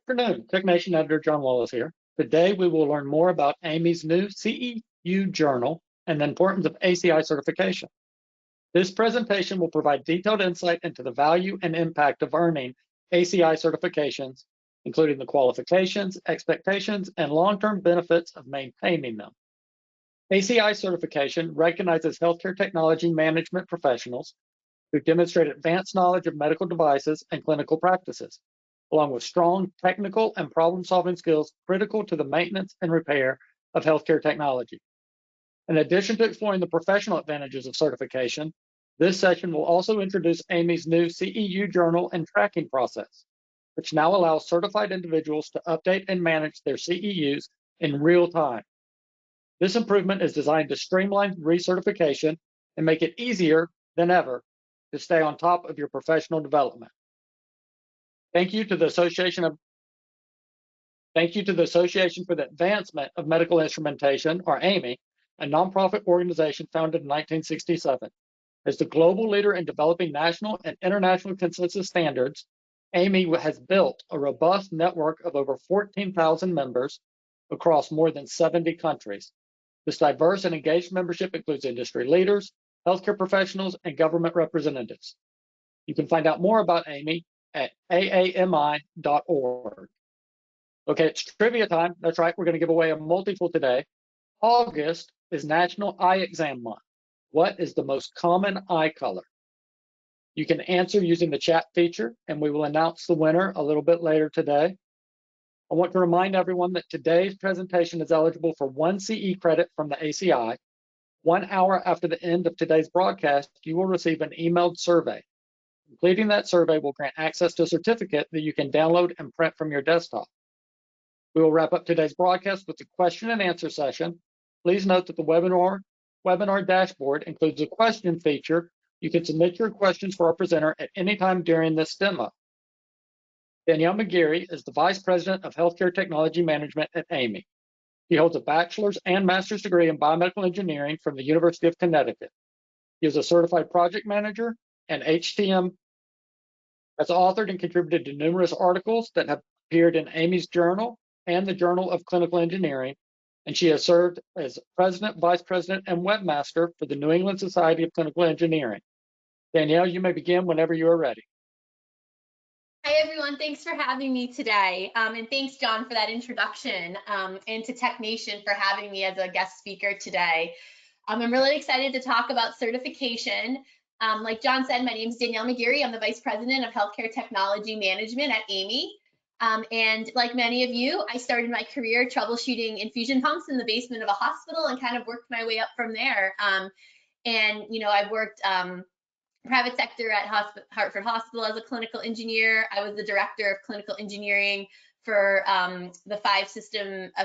Good afternoon, TechNation editor John Wallace here. Today we will learn more about AAMI's new CEU journal and the importance of ACI certification. This presentation will provide detailed insight into the value and impact of earning ACI certifications, including the qualifications, expectations, and long-term benefits of maintaining them. ACI certification recognizes healthcare technology management professionals who demonstrate advanced knowledge of medical devices and clinical practices, along with strong technical and problem-solving skills critical to the maintenance and repair of healthcare technology. In addition to exploring the professional advantages of certification, this session will also introduce AAMI's new CEU journal and tracking process, which now allows certified individuals to update and manage their CEUs in real time. This improvement is designed to streamline recertification and make it easier than ever to stay on top of your professional development. Thank you to the Association for the Advancement of Medical Instrumentation, or AAMI, a nonprofit organization founded in 1967. As the global leader in developing national and international consensus standards, AAMI has built a robust network of over 14,000 members across more than 70 countries. This diverse and engaged membership includes industry leaders, healthcare professionals, and government representatives. You can find out more about AAMI at aami.org. Okay, it's trivia time. That's right, we're going to give away a multiple today. August is National Eye Exam Month. What is the most common eye color? You can answer using the chat feature, and we will announce the winner a little bit later today. I want to remind everyone that today's presentation is eligible for 1 CE credit from the ACI. 1 hour after the end of today's broadcast, you will receive an emailed survey. Completing that survey will grant access to a certificate that you can download and print from your desktop. We will wrap up today's broadcast with a question and answer session. Please note that the webinar dashboard includes a question feature. You can submit your questions for our presenter at any time during this demo. Danielle McGeary is the Vice President of Healthcare Technology Management at AAMI. He holds a bachelor's and master's degree in biomedical engineering from the University of Connecticut. He is a certified project manager and HTM, has authored and contributed to numerous articles that have appeared in AAMI's journal and the Journal of Clinical Engineering, and she has served as president, vice president, and webmaster for the New England Society of Clinical Engineering. Danielle, you may begin whenever you are ready. Hi, everyone. Thanks for having me today. And thanks, John, for that introduction, and to TechNation for having me as a guest speaker today. I'm really excited to talk about certification. Like John said, my name is Danielle McGeary. I'm the Vice President of Healthcare Technology Management at AAMI. And like many of you, I started my career troubleshooting infusion pumps in the basement of a hospital and kind of worked my way up from there. And, you know, I've worked private sector at Hartford Hospital as a clinical engineer. I was the director of clinical engineering for the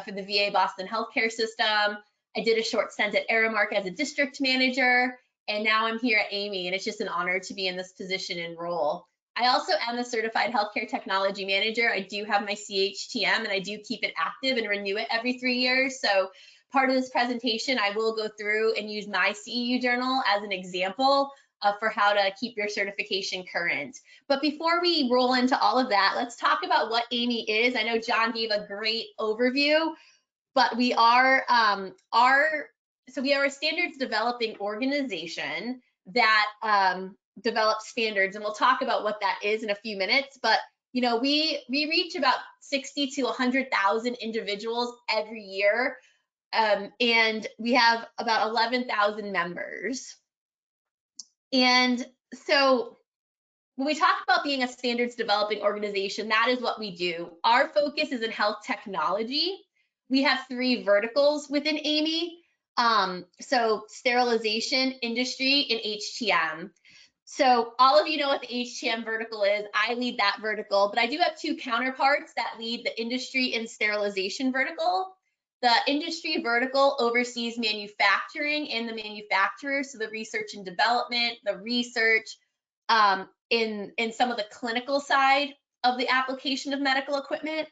for the VA Boston healthcare system. I did a short stint at Aramark as a district manager, and now I'm here at AAMI, and it's just an honor to be in this position and role. I also am a certified healthcare technology manager. I do have my CHTM, and I do keep it active and renew it every 3 years. So part of this presentation, I will go through and use my CEU journal as an example for how to keep your certification current. But before we roll into all of that, let's talk about what AAMI is. I know John gave a great overview, but we are we are a standards developing organization that develops standards, and we'll talk about what that is in a few minutes. But you know, we reach about 60 to 100,000 individuals every year, and we have about 11,000 members. And so when we talk about being a standards developing organization, that is what we do. Our focus is in health technology. We have 3 verticals within AAMI. So sterilization, industry, and HTM. So all of you know what the HTM vertical is. I lead that vertical, but I do have 2 counterparts that lead the industry and sterilization vertical. The industry vertical oversees manufacturing and the manufacturers, so the research and development, the research in some of the clinical side of the application of medical equipment.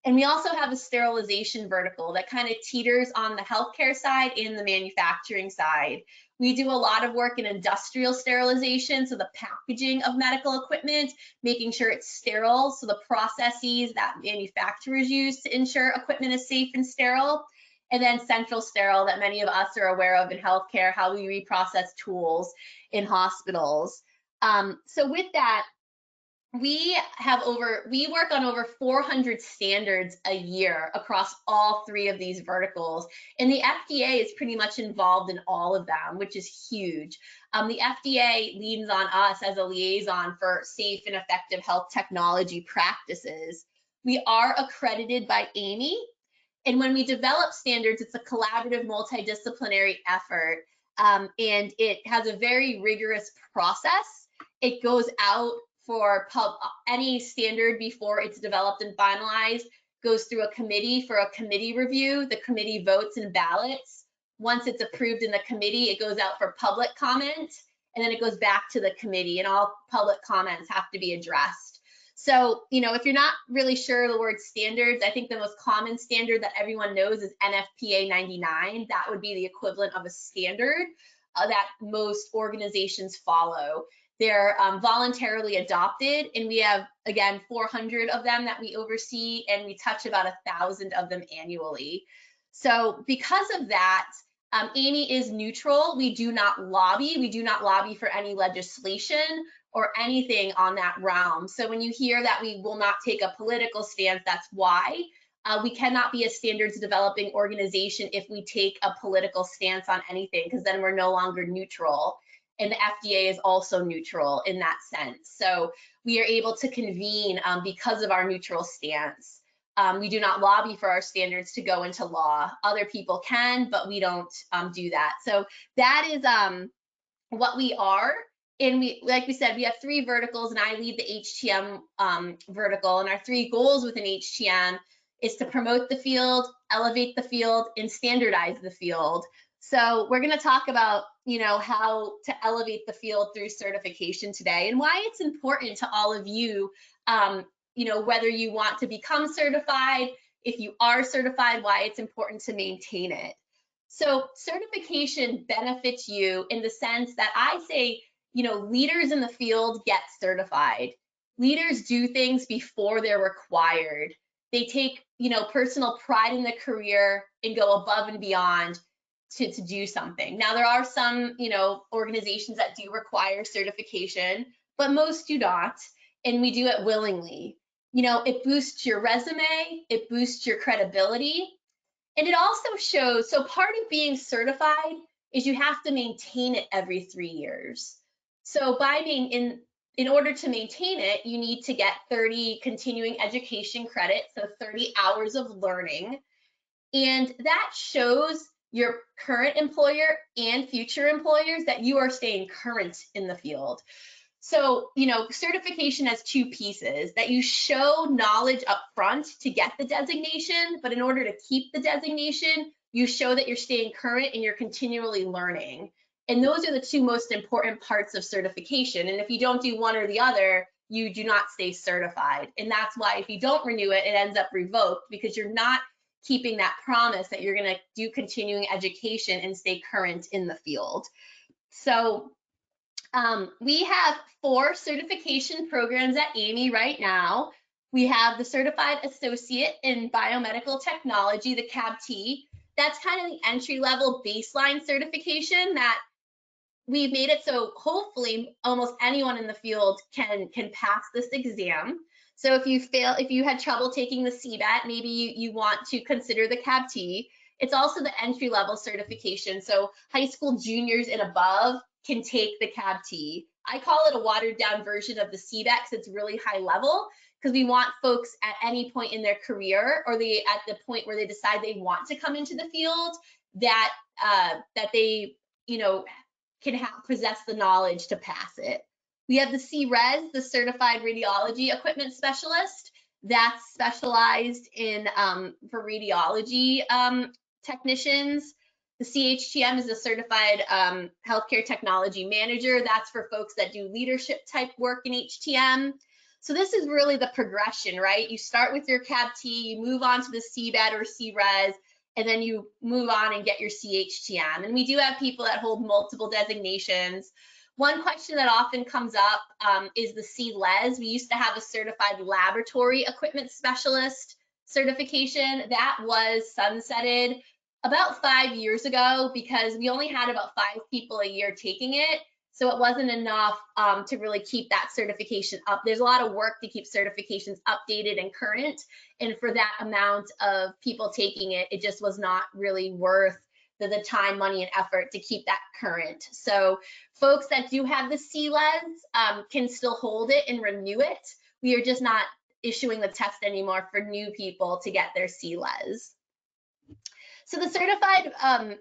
And we also have a sterilization vertical that kind of teeters on the healthcare side and the manufacturing side. We do a lot of work in industrial sterilization, so the packaging of medical equipment, making sure it's sterile, so the processes that manufacturers use to ensure equipment is safe and sterile. And then central sterile that many of us are aware of in healthcare, how we reprocess tools in hospitals. So with that, we work on over 400 standards a year across all three of these verticals, and the FDA is pretty much involved in all of them, which is huge. The FDA leans on us as a liaison for safe and effective health technology practices. We are accredited by AAMI, and when we develop standards, it's a collaborative multidisciplinary effort, and it has a very rigorous process. It goes out for any standard before it's developed and finalized, goes through a committee for a committee review. The committee votes and ballots. Once it's approved in the committee, it goes out for public comment, and then it goes back to the committee, and all public comments have to be addressed. So, if you're not really sure the word standards, I think the most common standard that everyone knows is NFPA 99. That would be the equivalent of a standard that most organizations follow. They're voluntarily adopted, and we have, again, 400 of them that we oversee, and we touch about 1,000 of them annually. So because of that, AAMI is neutral. We do not lobby. We do not lobby for any legislation or anything on that realm. So when you hear that we will not take a political stance, that's why. We cannot be a standards developing organization if we take a political stance on anything, because then we're no longer neutral. And the FDA is also neutral in that sense. So we are able to convene because of our neutral stance. We do not lobby for our standards to go into law. Other people can, but we don't do that. So that is what we are. And like we said, we have 3 verticals, and I lead the HTM vertical. And our 3 goals within HTM is to promote the field, elevate the field, and standardize the field. So we're going to talk about, how to elevate the field through certification today, and why it's important to all of you, whether you want to become certified, if you are certified, why it's important to maintain it. So certification benefits you in the sense that I say, leaders in the field get certified. Leaders do things before they're required. They take, personal pride in the career and go above and beyond to do something. Now, there are some, organizations that do require certification, but most do not, and we do it willingly. It boosts your resume, it boosts your credibility, and it also shows, so part of being certified is you have to maintain it every 3 years. So in order to maintain it, you need to get 30 continuing education credits, so 30 hours of learning, and that shows your current employer and future employers that you are staying current in the field. So, certification has 2 pieces: that you show knowledge up front to get the designation, but in order to keep the designation, you show that you're staying current and you're continually learning. And those are the 2 most important parts of certification. And if you don't do one or the other, you do not stay certified. And that's why if you don't renew it, it ends up revoked, because you're not keeping that promise that you're going to do continuing education and stay current in the field. So we have 4 certification programs at AAMI right now. We have the Certified Associate in Biomedical Technology, the CABT. That's kind of the entry-level baseline certification that we've made it so hopefully almost anyone in the field can pass this exam. So if you had trouble taking the CBAT, maybe you want to consider the CABT. It's also the entry-level certification, so high school juniors and above can take the CABT. I call it a watered-down version of the CBAT because it's really high level, because we want folks at any point in their career, or at the point where they decide they want to come into the field, that they can possess the knowledge to pass it. We have the CRES, the Certified Radiology Equipment Specialist. That's specialized in for radiology technicians. The CHTM is a Certified Healthcare Technology Manager. That's for folks that do leadership type work in HTM. So this is really the progression, right? You start with your CABT, you move on to the CBET or CRES, and then you move on and get your CHTM. And we do have people that hold multiple designations. One question that often comes up is the CLES. We used to have a certified laboratory equipment specialist certification that was sunsetted about 5 years ago because we only had about 5 people a year taking it. So it wasn't enough to really keep that certification up. There's a lot of work to keep certifications updated and current. And for that amount of people taking it, it just was not really worth the time, money, and effort to keep that current. So folks that do have the CLES can still hold it and renew it. We are just not issuing the test anymore for new people to get their CLES. So the Certified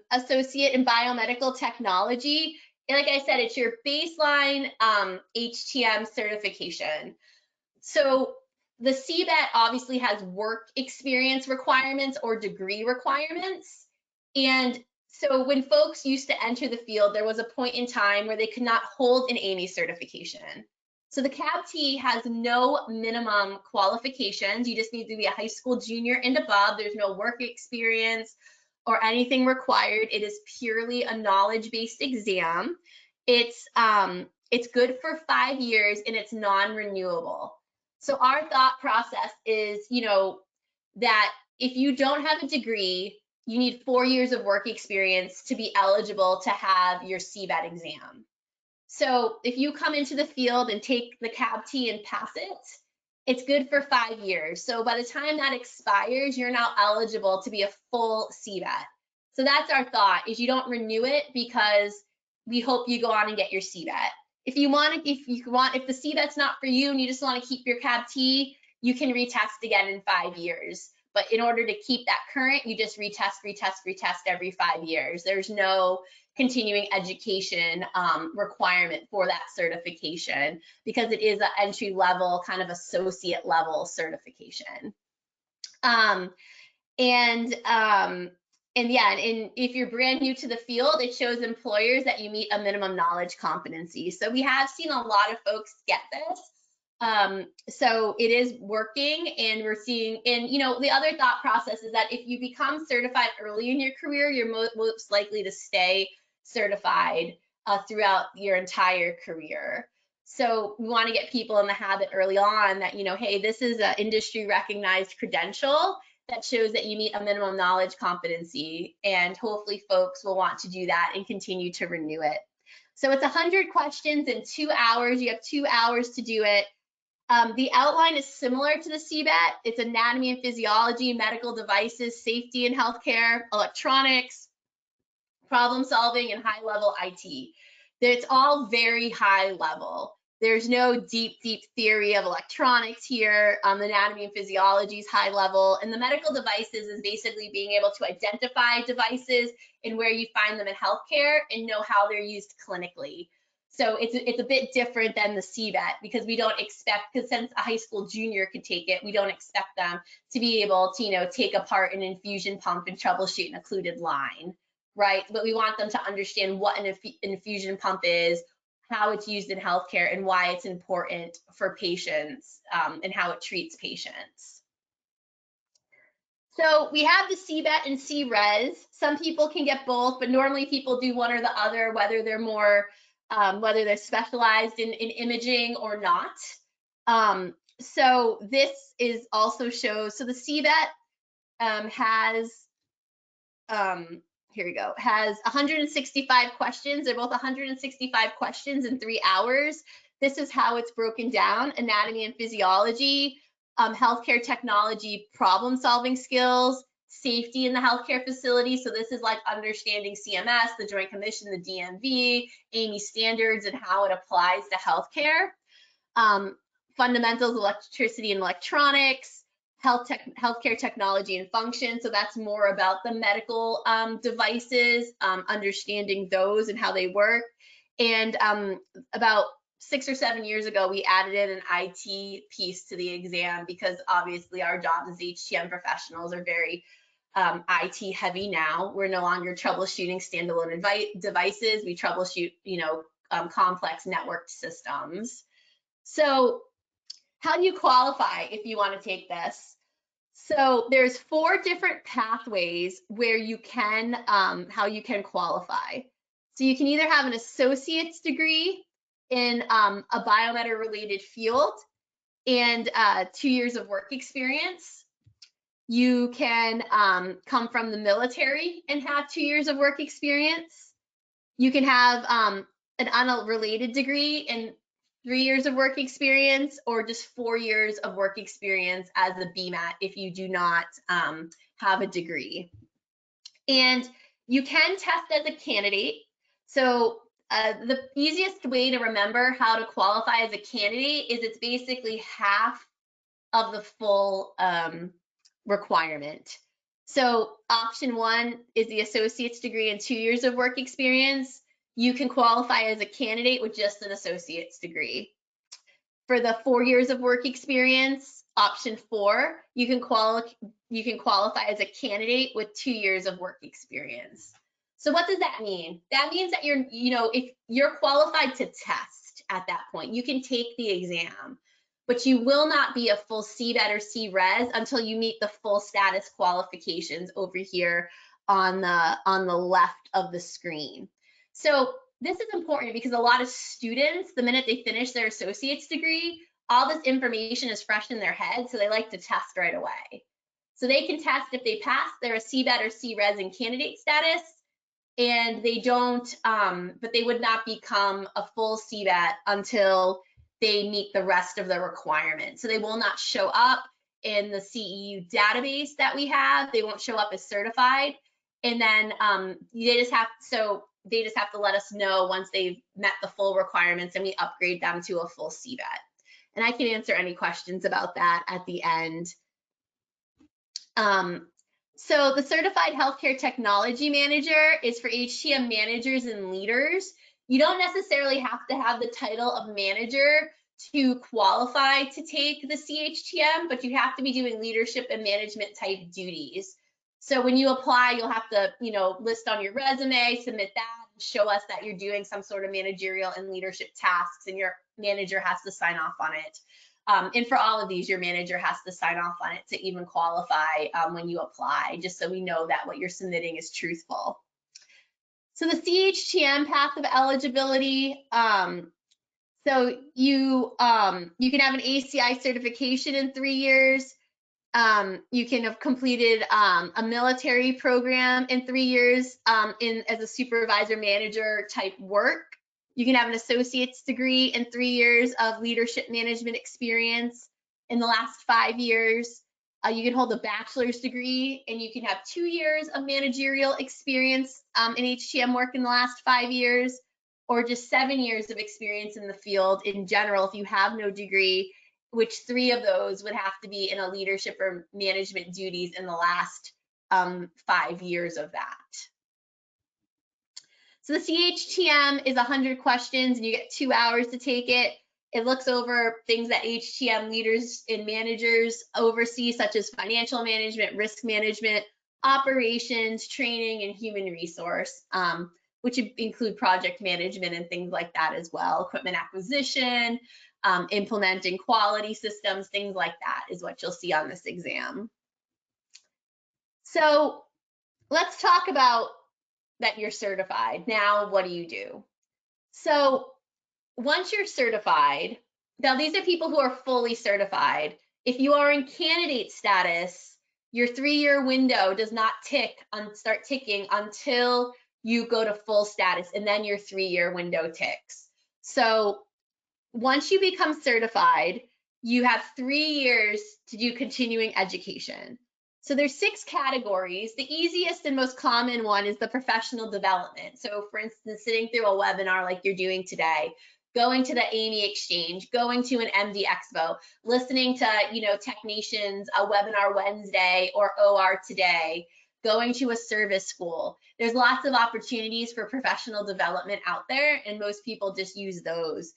Associate in Biomedical Technology, like I said, it's your baseline HTM certification. So the CBET obviously has work experience requirements or degree requirements. And so when folks used to enter the field, there was a point in time where they could not hold an AAMI certification. So the CABT has no minimum qualifications. You just need to be a high school junior and above. There's no work experience or anything required. It is purely a knowledge-based exam. It's good for 5 years and it's non-renewable. So our thought process is, that if you don't have a degree, you need 4 years of work experience to be eligible to have your CBET exam. So if you come into the field and take the CABT and pass it, it's good for 5 years. So by the time that expires, you're now eligible to be a full CBET. So that's our thought, is you don't renew it because we hope you go on and get your CBET. If the CBET's not for you and you just want to keep your CABT, you can retest again in 5 years. But in order to keep that current, you just retest every 5 years. There's no continuing education requirement for that certification because it is an entry level, kind of associate level certification. And if you're brand new to the field, it shows employers that you meet a minimum knowledge competency. So we have seen a lot of folks get this. So it is working, and we're seeing, and the other thought process is that if you become certified early in your career, you're most likely to stay certified throughout your entire career. So we want to get people in the habit early on that, hey, this is an industry recognized credential that shows that you meet a minimum knowledge competency, and hopefully folks will want to do that and continue to renew it. So it's 100 questions in 2 hours. You have 2 hours to do it. The outline is similar to the CBET. It's anatomy and physiology, medical devices, safety and healthcare, electronics, problem solving, and high level IT. It's all very high level. There's no deep theory of electronics here. Anatomy and physiology is high level, and the medical devices is basically being able to identify devices and where you find them in healthcare and know how they're used clinically. So it's a bit different than the CBET because we don't expect, because since a high school junior could take it, we don't expect them to be able to, take apart an infusion pump and troubleshoot an occluded line, right? But we want them to understand what an infusion pump is, how it's used in healthcare, and why it's important for patients and how it treats patients. So we have the CBET and CRES. Some people can get both, but normally people do one or the other, whether they're more whether they're specialized in imaging or not. So this is also shows, so the CBET has, here we go, has 165 questions. They're both 165 questions in 3 hours. This is how it's broken down: anatomy and physiology, healthcare technology, problem solving skills, safety in the healthcare facility. So this is like understanding CMS, the Joint Commission, the DMV, AAMI standards, and how it applies to healthcare. Fundamentals, electricity and electronics, healthcare technology and function. So that's more about the medical devices, understanding those and how they work. And about 6 or 7 years ago, we added in an IT piece to the exam because obviously our jobs as HTM professionals are very IT heavy now. We're no longer troubleshooting standalone devices. We troubleshoot, complex networked systems. So how do you qualify if you want to take this? So there's 4 different pathways where you can, how you can qualify. So you can either have an associate's degree in a biomed related field and 2 years of work experience. You can come from the military and have 2 years of work experience. You can have an unrelated degree and 3 years of work experience, or just 4 years of work experience as a BMAT if you do not have a degree. And you can test as a candidate. So the easiest way to remember how to qualify as a candidate is it's basically half of the full requirement. So option 1 is the associate's degree and 2 years of work experience. You can qualify as a candidate with just an associate's degree. For the 4 years of work experience, option 4, you can qualify as a candidate with 2 years of work experience. So what does that mean? That means that you're, if you're qualified to test at that point, you can take the exam, but you will not be a full CBET or CRES until you meet the full status qualifications over here on the left of the screen. So this is important because a lot of students, the minute they finish their associate's degree, all this information is fresh in their head, so they like to test right away. So they can test if they pass, they're a CBET or CRES in candidate status, and they don't, but they would not become a full CBET until they meet the rest of the requirements. So they will not show up in the CEU database that we have. They won't show up as certified. And then they just have to let us know once they've met the full requirements and we upgrade them to a full CBET. And I can answer any questions about that at the end. So the Certified Healthcare Technology Manager is for HTM managers and leaders. You don't necessarily have to have the title of manager to qualify to take the CHTM, but you have to be doing leadership and management type duties. So when you apply, you'll have to, list on your resume, submit that, show us that you're doing some sort of managerial and leadership tasks, and your manager has to sign off on it. And for all of these, your manager has to sign off on it to even qualify when you apply, just so we know that what you're submitting is truthful. So the CHTM path of eligibility, so you can have an ACI certification in 3 years. You can have completed a military program in 3 years as a supervisor manager type work. You can have an associate's degree and 3 years of leadership management experience in the last 5 years. You can hold a bachelor's degree and you can have 2 years of managerial experience in HTM work in the last 5 years, or just 7 years of experience in the field in general if you have no degree, which 3 of those would have to be in a leadership or management duties in the last 5 years of that. So the CHTM is 100 questions and you get 2 hours to take it. It looks over things that HTM leaders and managers oversee, such as financial management, risk management, operations, training, and human resource, which include project management and things like that as well. Equipment acquisition, implementing quality systems, things like that is what you'll see on this exam. So let's talk about that you're certified. Now, what do you do? So once you're certified, now these are people who are fully certified. If you are in candidate status, your 3-year window does not start ticking until you go to full status, and then your 3-year window ticks. So once you become certified, you have 3 years to do continuing education. So there's 6 categories. The easiest and most common one is the professional development. So for instance, sitting through a webinar like you're doing today, going to the AAMI exchange, going to an MD Expo, listening to, TechNation's a webinar Wednesday or OR today, going to a service school. There's lots of opportunities for professional development out there, and most people just use those.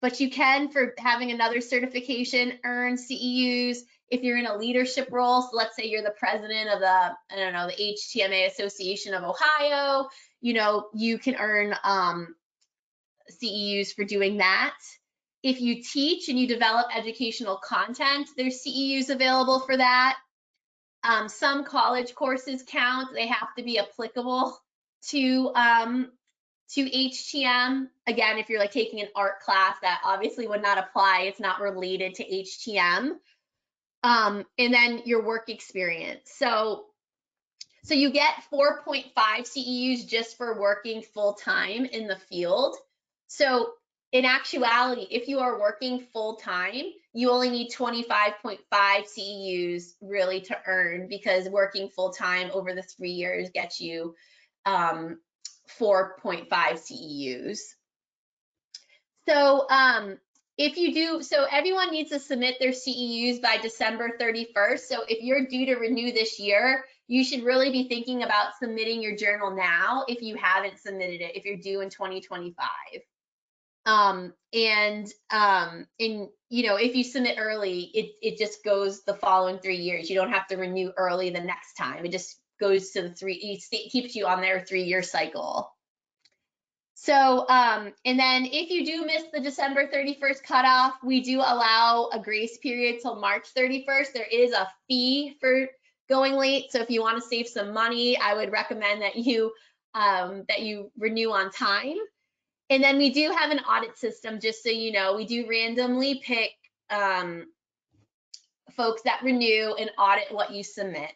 But you can, for having another certification, earn CEUs. If you're in a leadership role, so let's say you're the president of the HTMA Association of Ohio, you can earn CEUs for doing that. If you teach and you develop educational content, there's CEUs available for that. Some college courses count. They have to be applicable to HTM. Again, if you're like taking an art class, that obviously would not apply. It's not related to HTM. And then your work experience. So you get 4.5 CEUs just for working full time in the field. So in actuality, if you are working full time, you only need 25.5 CEUs really to earn, because working full time over the 3 years gets you 4.5 CEUs. So if you do, so everyone needs to submit their CEUs by December 31st. So if you're due to renew this year, you should really be thinking about submitting your journal now if you haven't submitted it, if you're due in 2025. You know, if you submit early, it just goes the following 3 years. You don't have to renew early the next time. It just goes to the it keeps you on their 3-year cycle. So, and then if you do miss the December 31st cutoff, we do allow a grace period till March 31st. There is a fee for going late. So if you want to save some money, I would recommend that you renew on time. And then we do have an audit system, just so you know. We do randomly pick folks that renew and audit what you submit.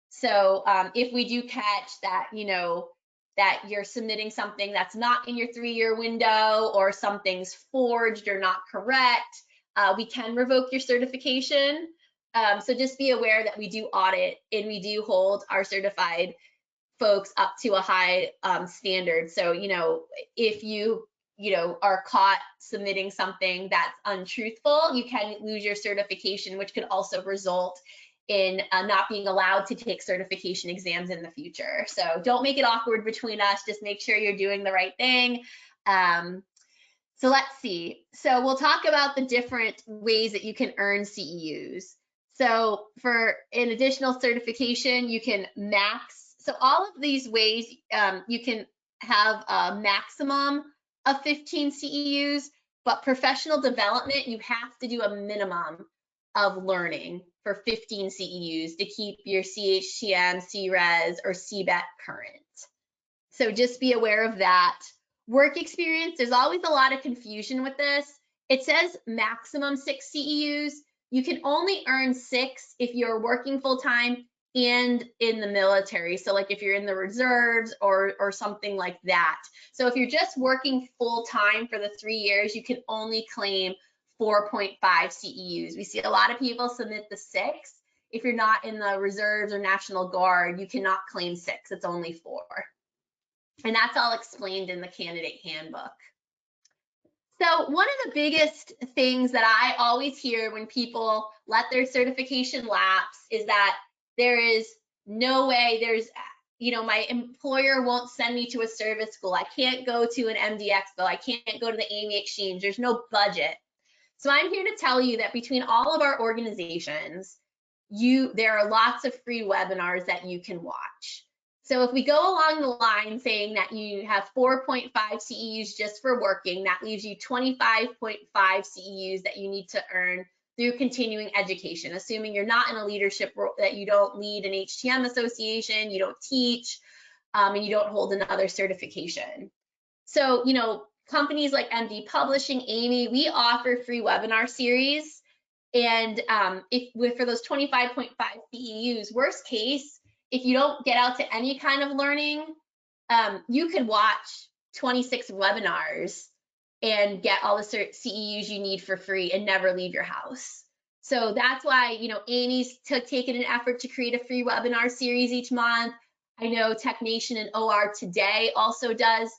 So if we do catch that, you know, that you're submitting something that's not in your 3-year window, or something's forged or not correct, we can revoke your certification. So just be aware that we do audit, and we do hold our certified folks up to a high standard. So, you know, if you are caught submitting something that's untruthful, you can lose your certification, which could also result in not being allowed to take certification exams in the future. So don't make it awkward between us. Just make sure you're doing the right thing. So let's see. So we'll talk about the different ways that you can earn CEUs. So for an additional certification, you can max. So all of these ways, you can have a maximum of 15 CEUs, but professional development, you have to do a minimum of learning for 15 CEUs to keep your CHTM, CRES, or CBET current. So just be aware of that. Work experience, there's always a lot of confusion with this. It says maximum 6 CEUs. You can only earn 6 if you're working full-time and in the military. So like if you're in the reserves or something like that. So if you're just working full-time for the 3 years, you can only claim 4.5 CEUs. We see a lot of people submit the 6. If you're not in the reserves or National Guard, you cannot claim 6. It's only 4. And that's all explained in the candidate handbook. So one of the biggest things that I always hear when people let their certification lapse is that there is no way, my employer won't send me to a service school. I can't go to an MD Expo. I can't go to the AAMI exchange. There's no budget. So I'm here to tell you that between all of our organizations, there are lots of free webinars that you can watch. So if we go along the line saying that you have 4.5 CEUs just for working, that leaves you 25.5 CEUs that you need to earn through continuing education, assuming you're not in a leadership role, that you don't lead an HTM association, you don't teach, and you don't hold another certification. So, companies like MD Publishing, AAMI, we offer free webinar series. And for those 25.5 CEUs, worst case, if you don't get out to any kind of learning, you could watch 26 webinars and get all the CEUs you need for free and never leave your house. So that's why, AAMI's taken an effort to create a free webinar series each month. I know TechNation and OR Today also does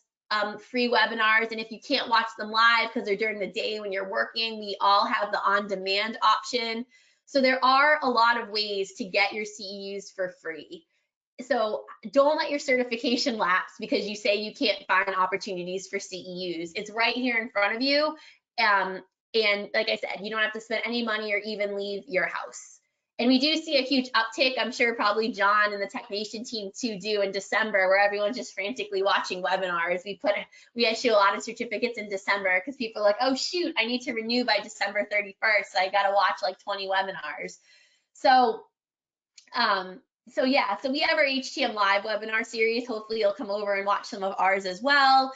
free webinars, and if you can't watch them live because they're during the day when you're working, we all have the on-demand option. So there are a lot of ways to get your CEUs for free. So don't let your certification lapse because you say you can't find opportunities for CEUs. It's right here in front of you. And like I said, you don't have to spend any money or even leave your house. And we do see a huge uptick. I'm sure probably John and the TechNation team too do in December, where everyone's just frantically watching webinars. We issue a lot of certificates in December because people are like, oh shoot, I need to renew by December 31st. So I got to watch like 20 webinars. So yeah, so we have our HTM Live webinar series. Hopefully you'll come over and watch some of ours as well.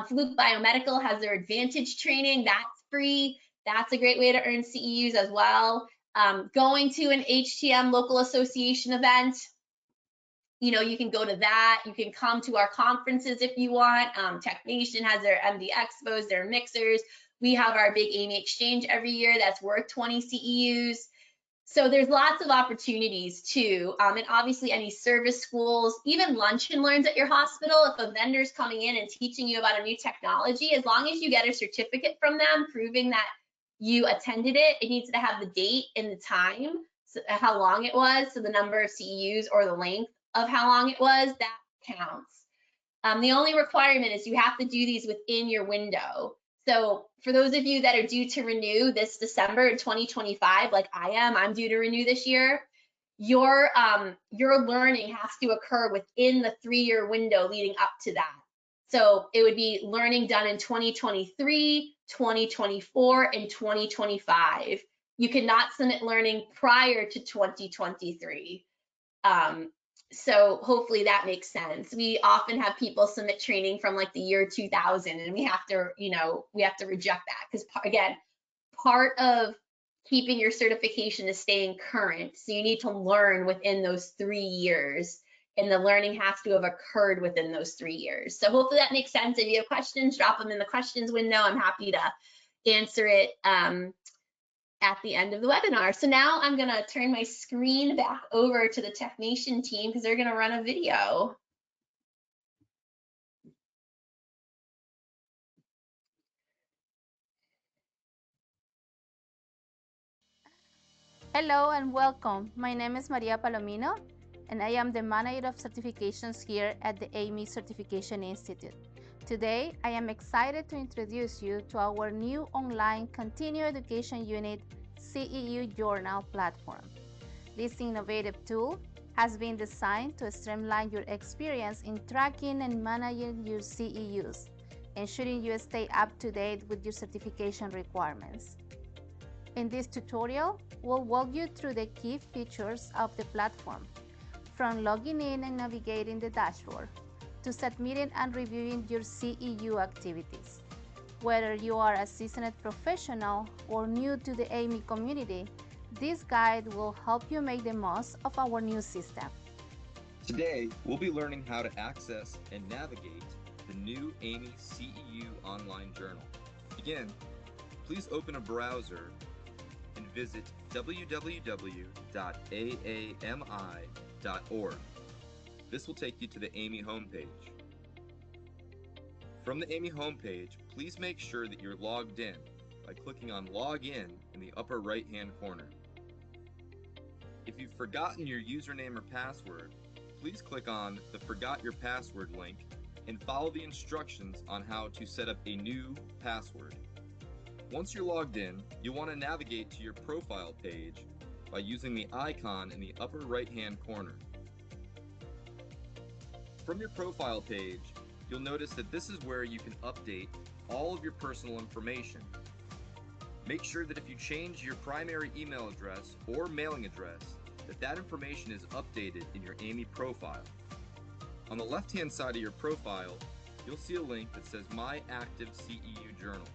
Fluke Biomedical has their Advantage training. That's free. That's a great way to earn CEUs as well. Going to an HTM local association event, you can go to that. You can come to our conferences if you want. TechNation has their MD Expos, their mixers. We have our big AAMI exchange every year that's worth 20 CEUs. So there's lots of opportunities too. And obviously any service schools, even lunch and learns at your hospital, if a vendor's coming in and teaching you about a new technology, as long as you get a certificate from them proving that you attended it, it needs to have the date and the time, so how long it was, so the number of CEUs or the length of how long it was, that counts. The only requirement is you have to do these within your window. So for those of you that are due to renew this December in 2025, like I'm due to renew this year, your learning has to occur within the 3-year window leading up to that. So it would be learning done in 2023, 2024, and 2025. You cannot submit learning prior to 2023. So hopefully that makes sense. We often have people submit training from like the year 2000, and we have to reject that because again, part of keeping your certification is staying current. So you need to learn within those 3 years, and the learning has to have occurred within those 3 years. So hopefully that makes sense. If you have questions, drop them in the questions window. I'm happy to answer it at the end of the webinar. So now I'm going to turn my screen back over to the TechNation team because they're going to run a video. Hello and welcome. My name is Maria Palomino, and I am the Manager of Certifications here at the AAMI Certification Institute. Today, I am excited to introduce you to our new online continuing education unit CEU Journal platform. This innovative tool has been designed to streamline your experience in tracking and managing your CEUs, ensuring you stay up to date with your certification requirements. In this tutorial, we'll walk you through the key features of the platform, from logging in and navigating the dashboard, to submitting and reviewing your CEU activities. Whether you are a seasoned professional or new to the AAMI community, this guide will help you make the most of our new system. Today, we'll be learning how to access and navigate the new AAMI CEU online journal. To begin, please open a browser and visit www.aami.org. This will take you to the AAMI homepage. From the AAMI homepage, please make sure that you're logged in by clicking on Login in the upper right-hand corner. If you've forgotten your username or password, please click on the Forgot Your Password link and follow the instructions on how to set up a new password. Once you're logged in, you'll want to navigate to your profile page by using the icon in the upper right-hand corner. From your profile page, you'll notice that this is where you can update all of your personal information. Make sure that if you change your primary email address or mailing address, that information is updated in your AAMI profile. On the left-hand side of your profile, you'll see a link that says My Active CEU Journal.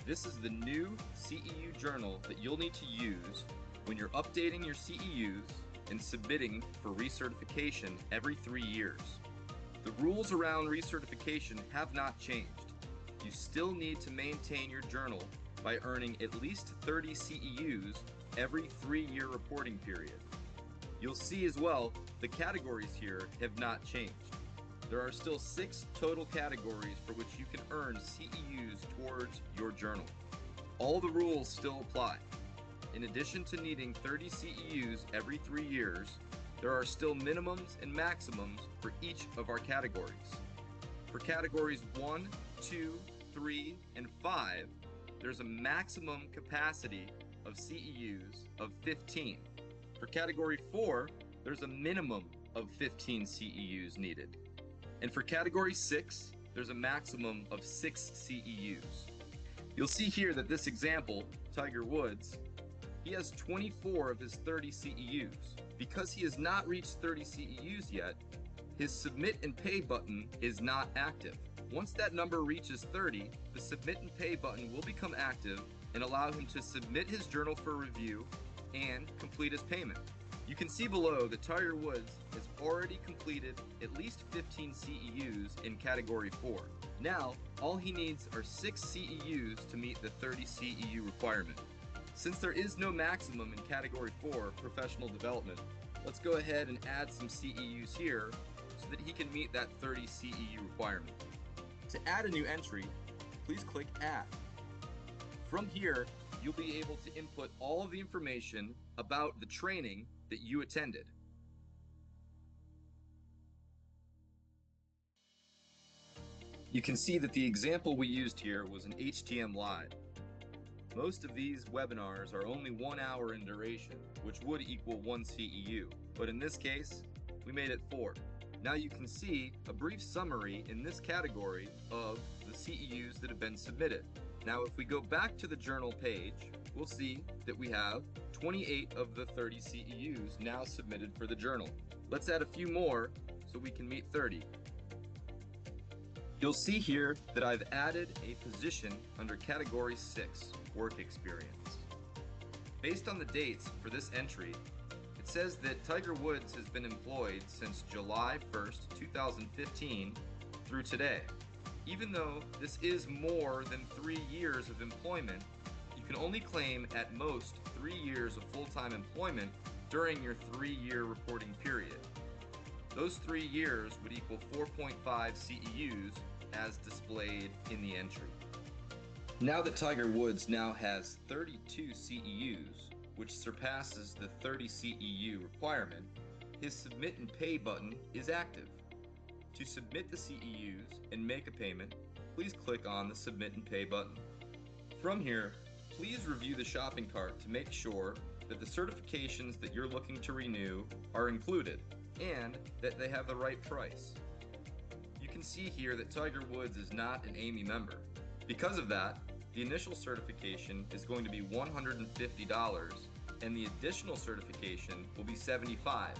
This is the new CEU journal that you'll need to use when you're updating your CEUs and submitting for recertification every 3 years. The rules around recertification have not changed. You still need to maintain your journal by earning at least 30 CEUs every 3-year reporting period. You'll see as well, the categories here have not changed. There are still 6 total categories for which you can earn CEUs towards your journal. All the rules still apply. In addition to needing 30 CEUs every 3 years, there are still minimums and maximums for each of our categories. For categories 1, 2, 3, and 5, there's a maximum capacity of CEUs of 15. For category 4, there's a minimum of 15 CEUs needed. And for category 6, there's a maximum of 6 CEUs. You'll see here that this example, Tiger Woods, he has 24 of his 30 CEUs. Because he has not reached 30 CEUs yet, his submit and pay button is not active. Once that number reaches 30, the submit and pay button will become active and allow him to submit his journal for review and complete his payment. You can see below that Tiger Woods has already completed at least 15 CEUs in category 4. Now, all he needs are 6 CEUs to meet the 30 CEU requirement. Since there is no maximum in category 4, professional development, let's go ahead and add some CEUs here so that he can meet that 30 CEU requirement. To add a new entry, please click Add. From here, you'll be able to input all of the information about the training that you attended. You can see that the example we used here was an HTM Live. Most of these webinars are only 1 hour in duration, which would equal 1 CEU, but in this case, we made it 4. Now you can see a brief summary in this category of the CEUs that have been submitted. Now if we go back to the journal page, we'll see that we have 28 of the 30 CEUs now submitted for the journal. Let's add a few more so we can meet 30. You'll see here that I've added a position under category 6, work experience. Based on the dates for this entry, it says that Tiger Woods has been employed since July 1st, 2015 through today. Even though this is more than 3 years of employment, you can only claim at most 3 years of full-time employment during your 3-year reporting period. Those 3 years would equal 4.5 CEUs as displayed in the entry. Now that Tiger Woods now has 32 CEUs, which surpasses the 30 CEU requirement, his submit and pay button is active. To submit the CEUs and make a payment, please click on the submit and pay button. From here, please review the shopping cart to make sure that the certifications that you're looking to renew are included and that they have the right price. You can see here that Tiger Woods is not an AAMI member. Because of that, the initial certification is going to be $150 and the additional certification will be $75.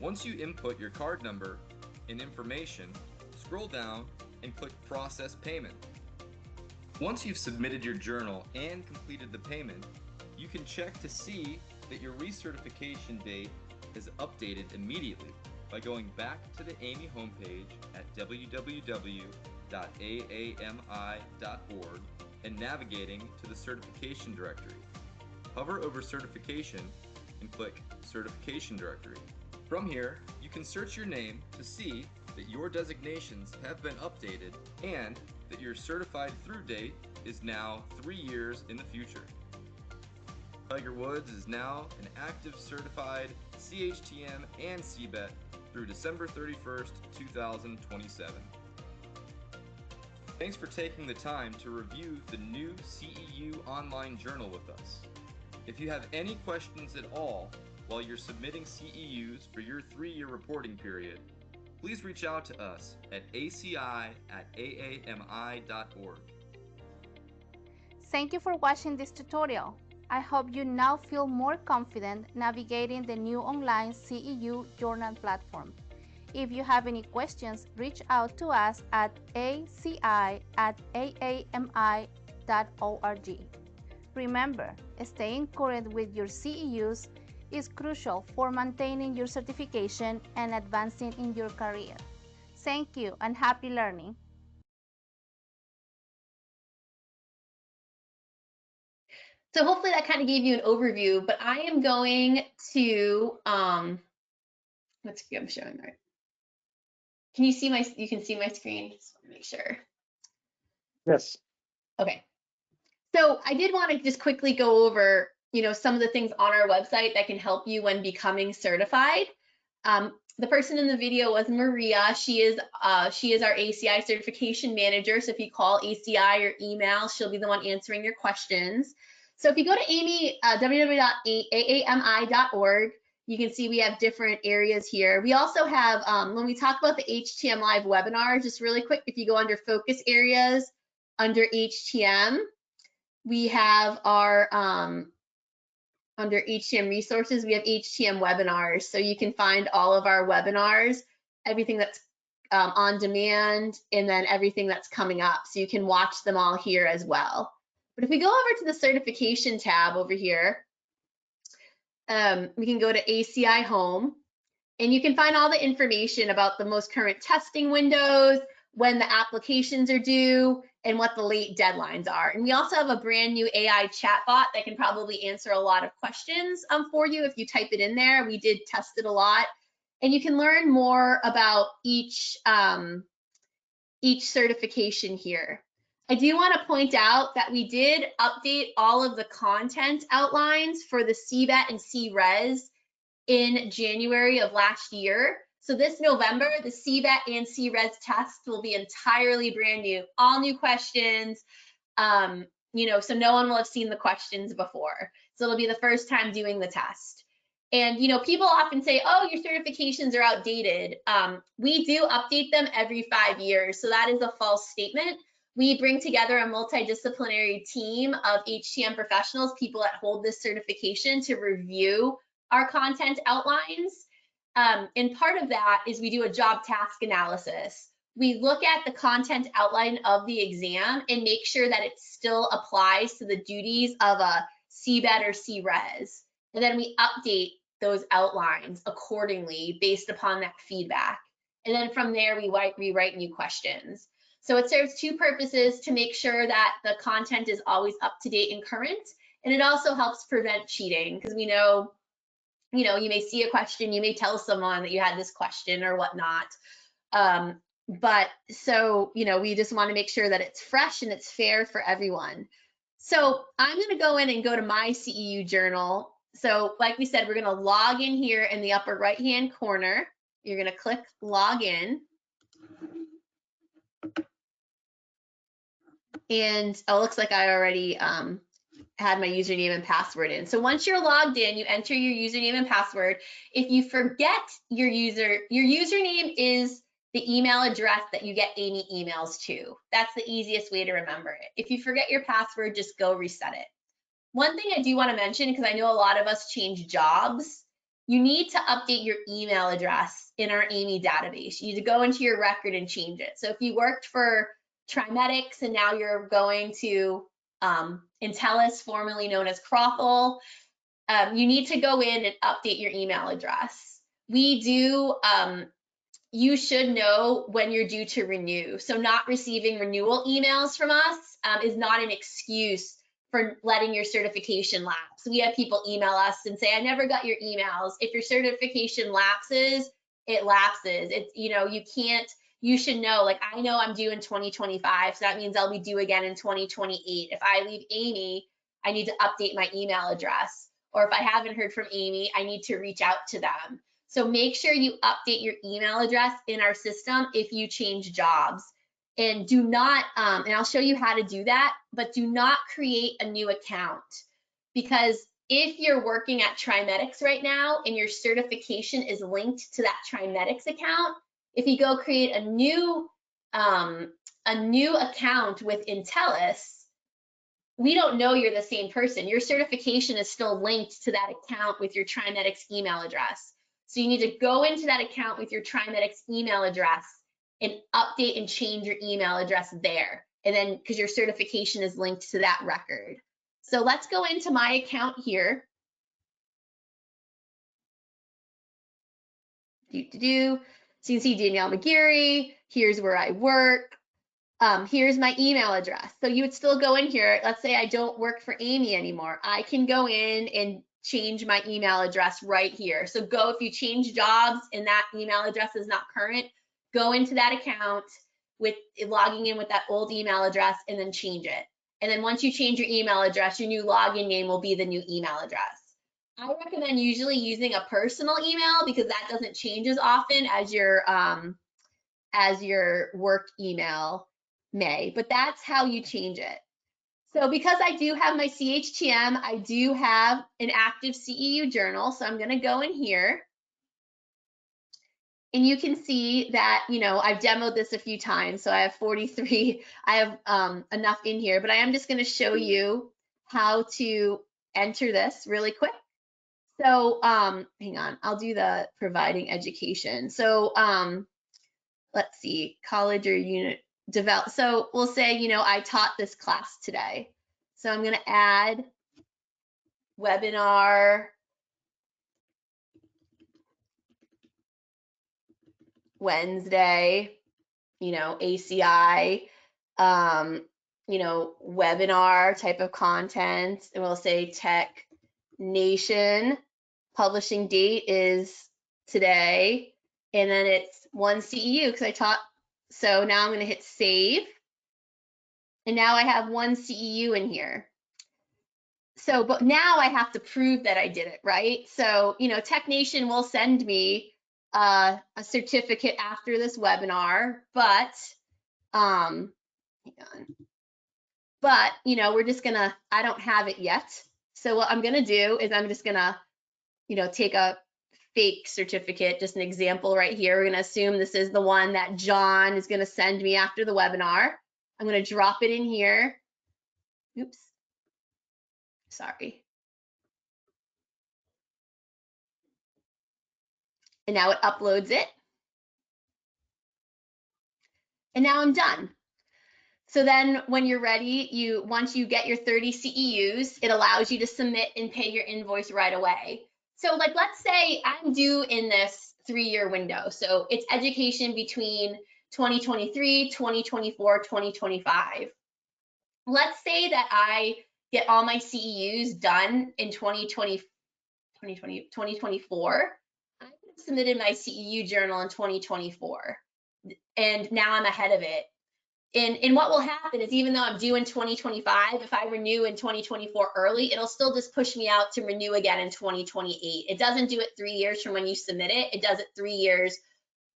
Once you input your card number and information, scroll down and click Process Payment. Once you've submitted your journal and completed the payment, you can check to see that your recertification date is updated immediately by going back to the AAMI homepage at www.aami.org and navigating to the certification directory. Hover over certification and click Certification Directory. From here, you can search your name to see that your designations have been updated and that your certified through date is now 3 years in the future. Tiger Woods is now an active certified CHTM and CBET through December 31st, 2027. Thanks for taking the time to review the new CEU online journal with us. If you have any questions at all while you're submitting CEUs for your 3-year reporting period, please reach out to us at ACI@aami.org. Thank you for watching this tutorial. I hope you now feel more confident navigating the new online CEU journal platform. If you have any questions, reach out to us at aci@aami.org. Remember, staying current with your CEUs is crucial for maintaining your certification and advancing in your career. Thank you and happy learning. So hopefully that kind of gave you an overview, but I am going to, let's see, I'm showing right. Can you see you can see my screen? Just want to make sure. Yes. Okay. So I did want to just quickly go over, some of the things on our website that can help you when becoming certified. The person in the video was Maria. She is our ACI certification manager. So if you call ACI or email, she'll be the one answering your questions. So if you go to AAMI, www.aami.org, You can see we have different areas here. We also have, when we talk about the HTM Live webinar, just really quick, if you go under focus areas, under HTM, we have our, under HTM resources, we have HTM webinars. So you can find all of our webinars, everything that's on demand, and then everything that's coming up. So you can watch them all here as well. But if we go over to the certification tab over here, we can go to ACI Home, and you can find all the information about the most current testing windows, when the applications are due, and what the late deadlines are. And we also have a brand new AI chatbot that can probably answer a lot of questions for you if you type it in there. We did test it a lot. And you can learn more about each certification here. I do want to point out that we did update all of the content outlines for the CBET and CRES in January of last year. So this November, the CBET and CRES tests will be entirely brand new, all new questions, you know, so no one will have seen the questions before. So it'll be the first time doing the test. And, you know, people often say, oh, your certifications are outdated. We do update them every 5 years. So that is a false statement. We bring together a multidisciplinary team of HTM professionals, people that hold this certification, to review our content outlines. And part of that is we do a job task analysis. We look at the content outline of the exam and make sure that it still applies to the duties of a CBET or CRES. And then we update those outlines accordingly based upon that feedback. And then from there, we rewrite new questions. So it serves two purposes: to make sure that the content is always up to date and current. And it also helps prevent cheating, because we know, you know, you may see a question, you may tell someone that you had this question or whatnot. But so, you know, we just want to make sure that it's fresh and it's fair for everyone. So I'm going to go in and go to my CEU journal. So like we said, we're going to log in here in the upper right hand corner. You're going to click log in. And it looks like I already had my username and password in. So once you're logged in, you enter your username and password. If you forget your username is the email address that you get AAMI emails to. That's the easiest way to remember it. If you forget your password, just go reset it. One thing I do want to mention, because I know a lot of us change jobs, you need to update your email address in our AAMI database. You need to go into your record and change it. So if you worked for Trimedics and now you're going to Intellis, formerly known as Crothall, you need to go in and update your email address. We do, you should know when you're due to renew. So not receiving renewal emails from us is not an excuse for letting your certification lapse. We have people email us and say, I never got your emails. If your certification lapses, it lapses. It's, you know, you can't, you should know, like, I know I'm due in 2025, so that means I'll be due again in 2028. If I leave AAMI, I need to update my email address. Or if I haven't heard from AAMI, I need to reach out to them. So make sure you update your email address in our system if you change jobs. And do not, and I'll show you how to do that, but do not create a new account. Because if you're working at Trimedics right now and your certification is linked to that Trimedics account, if you go create a new account with Intellis, we don't know you're the same person. Your certification is still linked to that account with your Trimedics email address. So you need to go into that account with your Trimedics email address and update and change your email address there. And then, because your certification is linked to that record. So let's go into my account here. So you can see Danielle McGeary, here's where I work. Here's my email address. So you would still go in here. Let's say I don't work for AAMI anymore. I can go in and change my email address right here. So go, if you change jobs and that email address is not current, go into that account with logging in with that old email address and then change it. And then once you change your email address, your new login name will be the new email address. I recommend usually using a personal email because that doesn't change as often as your work email may, but that's how you change it. So because I do have my CHTM, I do have an active CEU journal. So I'm going to go in here. And you can see that, you know, I've demoed this a few times. So I have 43, I have enough in here, but I am just going to show you how to enter this really quick. So hang on, I'll do the providing education. So let's see, college or unit develop. So we'll say, you know, I taught this class today. So I'm going to add webinar Wednesday, you know, ACI, you know, webinar type of content, and we'll say TechNation. Publishing date is today, and then it's 1 CEU because I taught. So now I'm going to hit save, and now I have 1 CEU in here. So, but now I have to prove that I did it, right? So, you know, TechNation will send me a certificate after this webinar, but hang on. But, you know, we're just gonna, I don't have it yet. So what I'm gonna do is I'm just gonna, you know, take a fake certificate, just an example right here. We're gonna assume this is the one that John is gonna send me after the webinar. I'm gonna drop it in here. Oops, sorry. And now it uploads it. And now I'm done. So then when you're ready, once you get your 30 CEUs, it allows you to submit and pay your invoice right away. So like, let's say I'm due in this 3-year window. So it's education between 2023, 2024, 2025. Let's say that I get all my CEUs done in 2024. I could have submitted my CEU journal in 2024. And now I'm ahead of it. And what will happen is, even though I'm due in 2025, if I renew in 2024 early, it'll still just push me out to renew again in 2028. It doesn't do it 3 years from when you submit it. It does it 3 years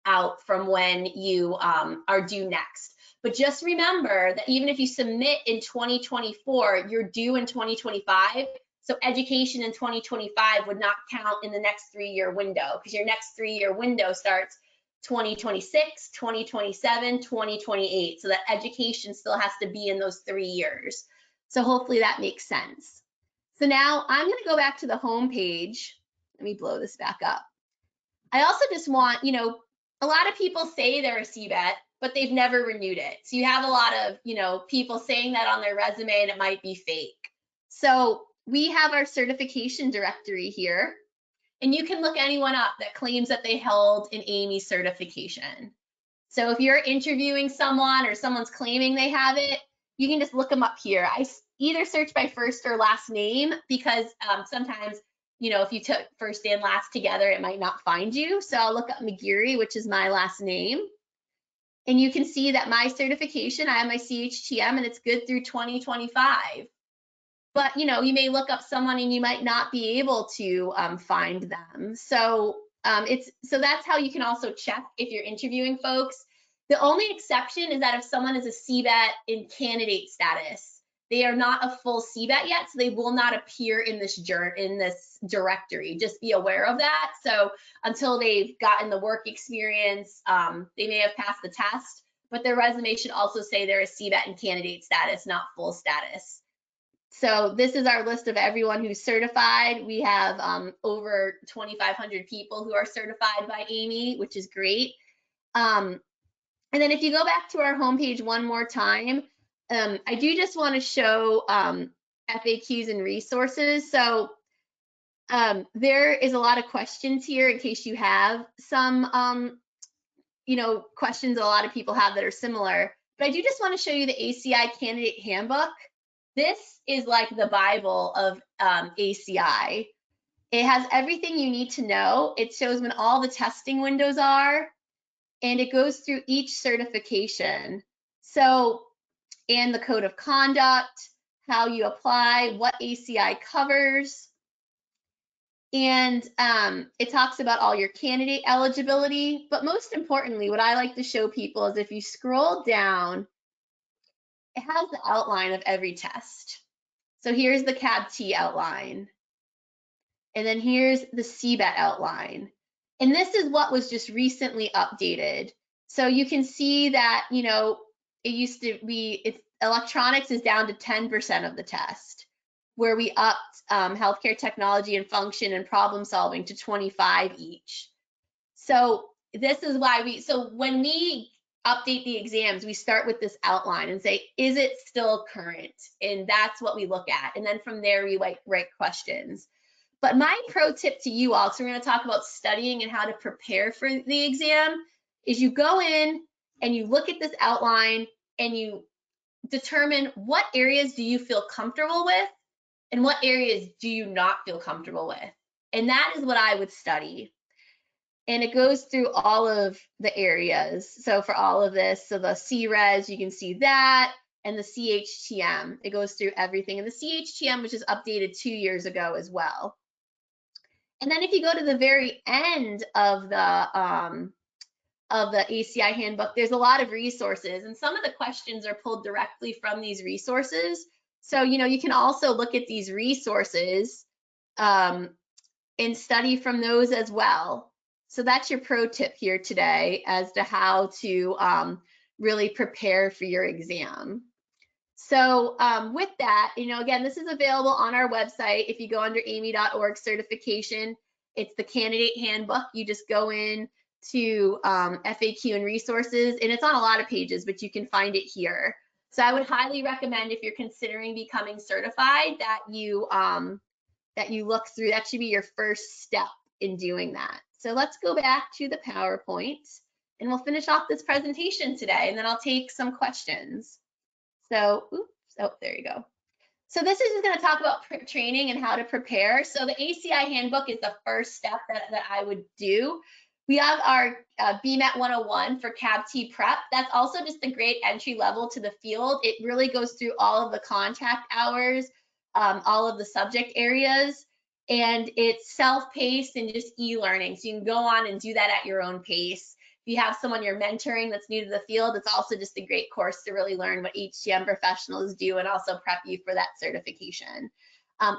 out from when you are due next. But just remember that even if you submit in 2024, you're due in 2025. So education in 2025 would not count in the next 3-year window, because your next 3-year window starts 2026, 2027, 2028. So that education still has to be in those 3 years. So hopefully that makes sense. So now I'm going to go back to the home page. Let me blow this back up. I also just want, you know, a lot of people say they're a CBET, but they've never renewed it. So you have a lot of, you know, people saying that on their resume, and it might be fake. So we have our certification directory here. And you can look anyone up that claims that they held an AAMI certification. So if you're interviewing someone or someone's claiming they have it, you can just look them up here. I either search by first or last name, because sometimes, you know, if you took first and last together, it might not find you. So I'll look up McGeary, which is my last name. And you can see that my certification, I have my CHTM, and it's good through 2025. But, you know, you may look up someone and you might not be able to find them. So so that's how you can also check if you're interviewing folks. The only exception is that if someone is a CBET in candidate status, they are not a full CBET yet, so they will not appear in this directory. Just be aware of that. So until they've gotten the work experience, they may have passed the test, but their resume should also say they're a CBET in candidate status, not full status. So this is our list of everyone who's certified. We have over 2,500 people who are certified by AAMI, which is great. And then if you go back to our homepage one more time, I do just want to show FAQs and resources. So there is a lot of questions here in case you have some, you know, questions a lot of people have that are similar. But I do just want to show you the ACI Candidate Handbook. This is like the Bible of ACI. It has everything you need to know. It shows when all the testing windows are, and it goes through each certification. So, and the code of conduct, how you apply, what ACI covers. And it talks about all your candidate eligibility. But most importantly, what I like to show people is if you scroll down it has the outline of every test. So here's the CAB-T outline. And then here's the CBET outline. And this is what was just recently updated. So you can see that, you know, it used to be, electronics is down to 10% of the test, where we upped healthcare technology and function and problem solving to 25 each. So this is why so when we update the exams, we start with this outline and say, is it still current? And that's what we look at. And then from there, we write questions. But my pro tip to you all, so we're going to talk about studying and how to prepare for the exam, is you go in and you look at this outline and you determine what areas do you feel comfortable with and what areas do you not feel comfortable with. And that is what I would study. And it goes through all of the areas. So for all of this, so the CRES, you can see that, and the CHTM, it goes through everything. And the CHTM, which is updated 2 years ago as well. And then if you go to the very end of the ACI handbook, there's a lot of resources, and some of the questions are pulled directly from these resources. So, you know, you can also look at these resources and study from those as well. So that's your pro tip here today as to how to really prepare for your exam. So with that, you know, again, this is available on our website. If you go under AAMI.org certification, it's the candidate handbook. You just go in to FAQ and resources, and it's on a lot of pages, but you can find it here. So I would highly recommend, if you're considering becoming certified, that you look through. That should be your first step in doing that. So let's go back to the PowerPoint, and we'll finish off this presentation today, and then I'll take some questions. So, oops, oh, there you go. So this is just going to talk about training and how to prepare. So the ACI handbook is the first step that I would do. We have our BMAT 101 for CAB-T prep. That's also just a great entry level to the field. It really goes through all of the contact hours, all of the subject areas, and it's self-paced and just e-learning. So you can go on and do that at your own pace. If you have someone you're mentoring that's new to the field, it's also just a great course to really learn what HCM professionals do and also prep you for that certification.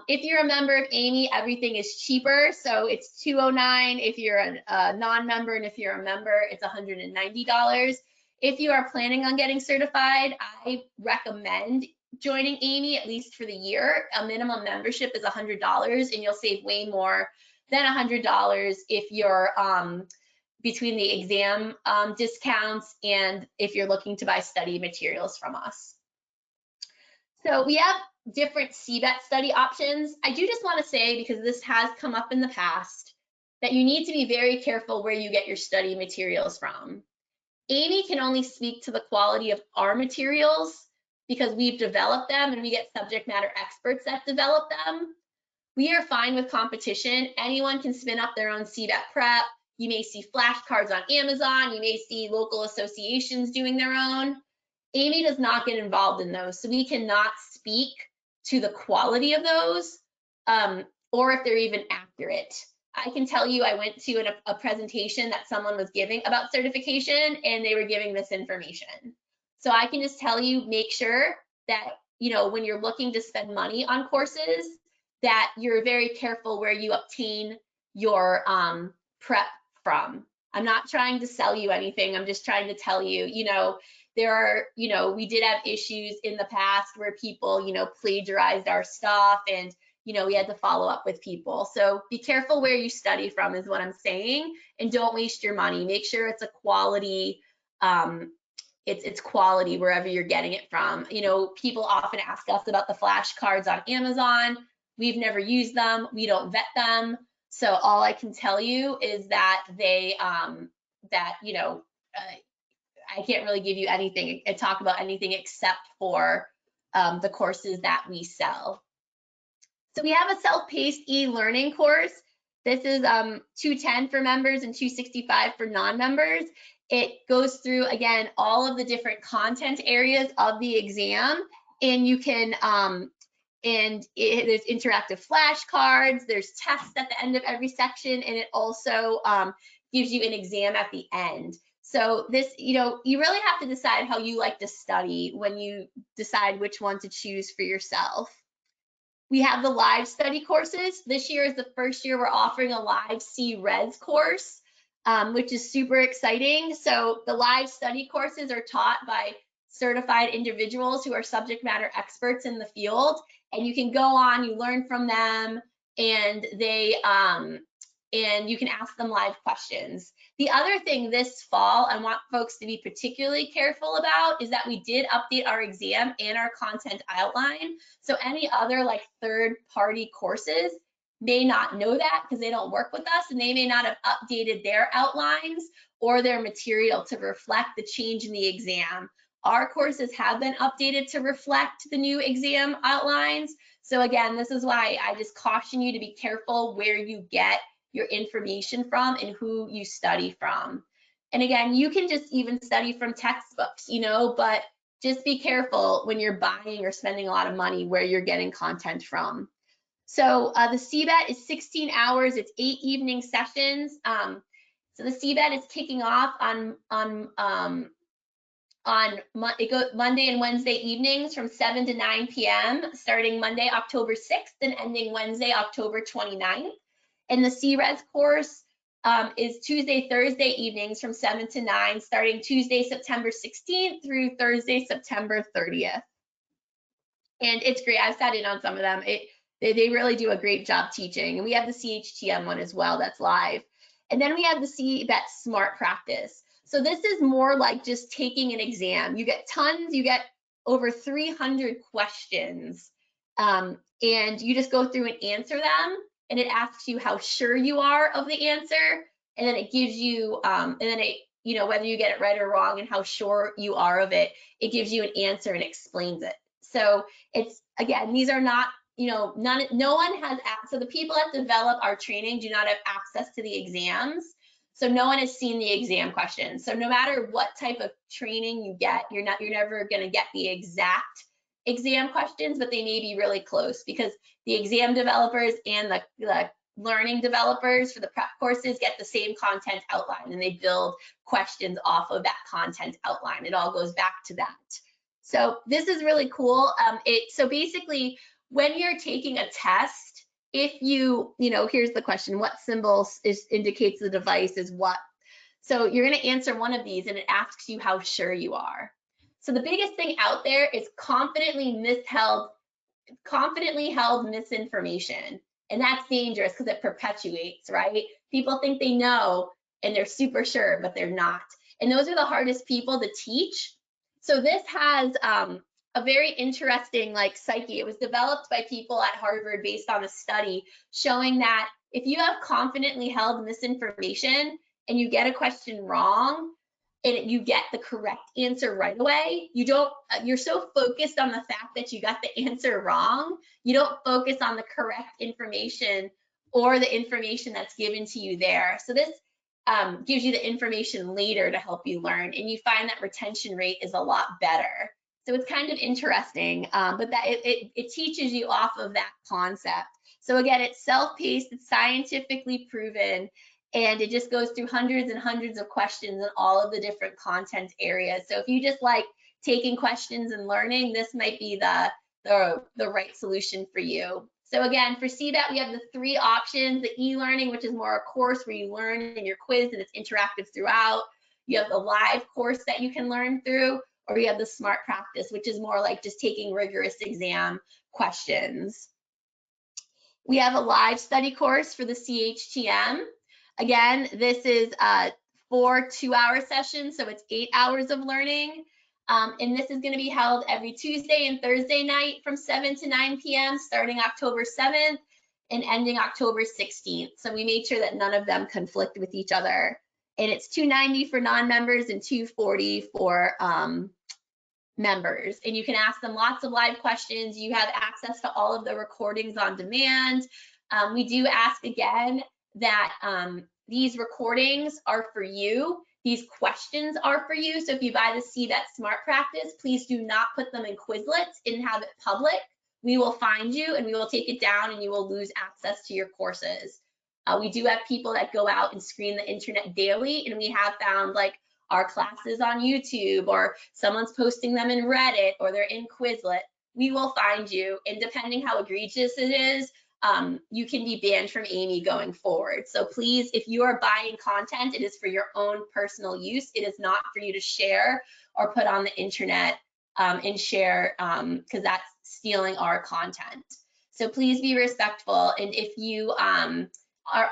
If you're a member of AAMI, everything is cheaper. So it's $209 if you're a non-member, and if you're a member, it's $190. If you are planning on getting certified, I recommend joining AAMI at least for the year. A minimum membership is $100, and you'll save way more than $100 if you're between the exam discounts and if you're looking to buy study materials from us. So we have different CBET study options. I do just want to say, because this has come up in the past, that you need to be very careful where you get your study materials from. AAMI can only speak to the quality of our materials because we've developed them and we get subject matter experts that develop them. We are fine with competition. Anyone can spin up their own CBET prep. You may see flashcards on Amazon. You may see local associations doing their own. AAMI does not get involved in those, so we cannot speak to the quality of those or if they're even accurate. I can tell you, I went to a presentation that someone was giving about certification, and they were giving this information. So I can just tell you, make sure that, you know, when you're looking to spend money on courses, that you're very careful where you obtain your prep from. I'm not trying to sell you anything. I'm just trying to tell you, you know, there are, you know, we did have issues in the past where people, you know, plagiarized our stuff, and, you know, we had to follow up with people. So be careful where you study from is what I'm saying, and don't waste your money. Make sure it's a quality, it's quality wherever you're getting it from. You know, people often ask us about the flashcards on Amazon. We've never used them. We don't vet them. So all I can tell you is that they, you know, I can't really give you anything and talk about anything except for the courses that we sell. So we have a self-paced e-learning course. This is $210 for members and $265 for non-members. It goes through, again, all of the different content areas of the exam, and you can, there's interactive flashcards, there's tests at the end of every section, and it also gives you an exam at the end. So this, you really have to decide how you like to study when you decide which one to choose for yourself. We have the live study courses. This year is the first year we're offering a live C-Res course, which is super exciting. So the live study courses are taught by certified individuals who are subject matter experts in the field, and you can go on, you learn from them, and and you can ask them live questions. The other thing this fall I want folks to be particularly careful about is that we did update our exam and our content outline. So any other like third-party courses may not know that because they don't work with us, and they may not have updated their outlines or their material to reflect the change in the exam. Our courses have been updated to reflect the new exam outlines. So again, this is why I just caution you to be careful where you get your information from and who you study from. And again, you can just even study from textbooks, but just be careful when you're buying or spending a lot of money where you're getting content from. So the CBET is 16 hours, it's 8 evening sessions. So the CBET is kicking off on Monday and Wednesday evenings from 7 to 9 p.m., starting Monday, October 6th and ending Wednesday, October 29th. And the C-Res course is Tuesday, Thursday evenings from 7 to 9, starting Tuesday, September 16th through Thursday, September 30th. And it's great. I've sat in on some of them. They really do a great job teaching. And we have the CHTM one as well that's live. And then we have the CBET Smart Practice. So this is more like just taking an exam. You get over 300 questions, and you just go through and answer them. And it asks you how sure you are of the answer, and then it gives you, whether you get it right or wrong and how sure you are of it, it gives you an answer and explains it. So it's, again, these are not, no one has, so the people that develop our training do not have access to the exams. So no one has seen the exam questions. So no matter what type of training you get, you're never going to get the exact exam questions, but they may be really close because the exam developers and the learning developers for the prep courses get the same content outline, and they build questions off of that content outline. It all goes back to that. So this is really cool. So basically, when you're taking a test, if here's the question: what symbol indicates the device is what? So you're going to answer one of these, and it asks you how sure you are. So the biggest thing out there is confidently held misinformation. And that's dangerous because it perpetuates, right? People think they know and they're super sure, but they're not. And those are the hardest people to teach. So this has a very interesting psyche. It was developed by people at Harvard based on a study showing that if you have confidently held misinformation and you get a question wrong, and you get the correct answer right away, you're so focused on the fact that you got the answer wrong, you don't focus on the correct information or the information that's given to you there. So this gives you the information later to help you learn, and you find that retention rate is a lot better. So it's kind of interesting, but that it teaches you off of that concept. So again, it's self-paced, it's scientifically proven, and it just goes through hundreds and hundreds of questions in all of the different content areas. So if you just like taking questions and learning, this might be the right solution for you. So again, for CBET, we have the 3 options: the e-learning, which is more a course where you learn and you're quizzed and it's interactive throughout. You have the live course that you can learn through, or you have the smart practice, which is more like just taking rigorous exam questions. We have a live study course for the CHTM. Again, this is 4 2-hour sessions, so it's 8 hours of learning. And this is going to be held every Tuesday and Thursday night from 7 to 9 p.m. starting October 7th and ending October 16th. So we made sure that none of them conflict with each other. And it's $290 for non-members and $240 for members. And you can ask them lots of live questions. You have access to all of the recordings on demand. We do ask again that these recordings are for you. These questions are for you. So if you buy the CBET Smart Practice, please do not put them in Quizlets and have it public. We will find you and we will take it down and you will lose access to your courses. We do have people that go out and screen the internet daily, and we have found our classes on YouTube, or someone's posting them in Reddit, or they're in Quizlet, we will find you. And depending how egregious it is, you can be banned from AAMI going forward. So please, if you are buying content, it is for your own personal use. It is not for you to share or put on the internet and share, because that's stealing our content. So please be respectful. And if you are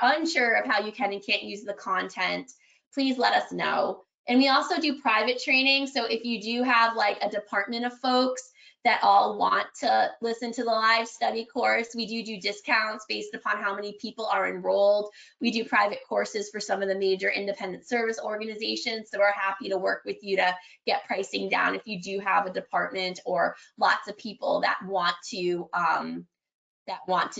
unsure of how you can and can't use the content, please let us know. And we also do private training. So if you do have like a department of folks that all want to listen to the live study course, we do discounts based upon how many people are enrolled. We do private courses for some of the major independent service organizations. So we're happy to work with you to get pricing down if you do have a department or lots of people that want to